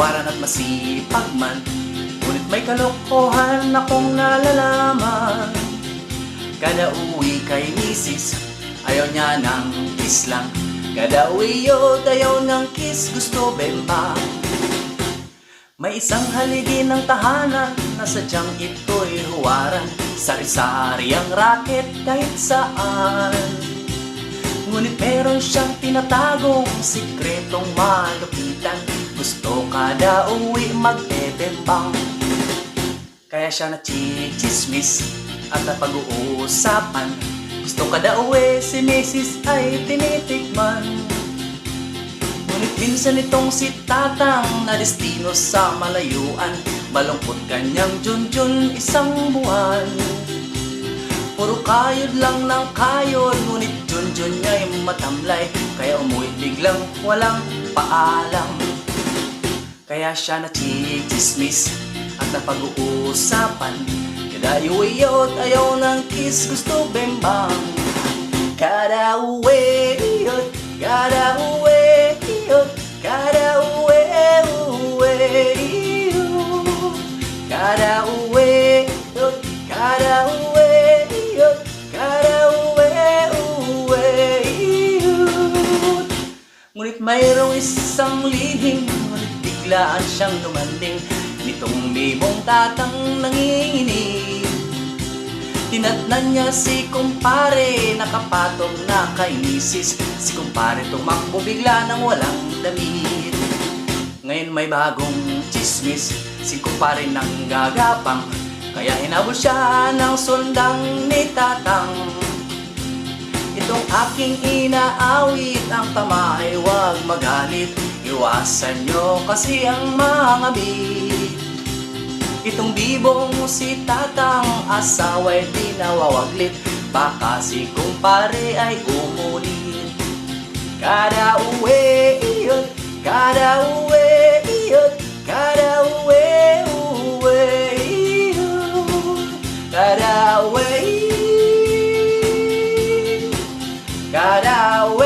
huwaran at masipag man, ngunit may kalokohan akong nalalaman. Kada uwi kay misis, ayaw niya ng kiss lang. Kada uwi yod, ayaw ng kiss, gusto bembang. May isang haligi ng tahanan na sadyang ito'y huwaran. Sari-sari ang raket kahit saan. Ngunit meron siyang tinatagong sikretong malupitan. Gusto kada uwi magbebembang. Kaya siya nachichismis at napag-uusapan. Gusto kada uwi si misis ay tinitikman. Ngunit minsan itong si tatang na destino sa malayuan. Malungkot kanyang junjun isang buwan. Puro kayod lang ng kayod, ngunit junjun niya'y matamlay. Kaya umuwi biglang walang paalam. Kaya siya nachichismis at napag-uusapan. Kada iwiyot, ayaw ng kiss, gusto bembang. Kada uwi, iyot, kada uwi, iyot, kada uwi, uwi, iyot. Kada uwi, iyot, kada uwi, iyot, kada uwi, uwi, iyot. Ngunit mayroong isang lihim, ngunit biglaan siyang lumanding. Nitong bibong tatang nanginginig. Tinatnan niya si kumpare, nakapatong na kay misis. Si kumpare tumakbo bigla nang walang damit. Ngayon may bagong chismis, si kumpare nang gagapang. Kaya inabol siya ng sundang ni tatang. Itong aking inaawit, ang tama ay huwag magalit. Iwasan nyo kasi ang mga bit. Itong bibong si tatang asawa'y di nawawaglit. Baka si kumpare ay umulit. Kada uwi, iyot, kada uwi, iyot, kada uwi, uwi, iyot. Kada uwi, kada uwi.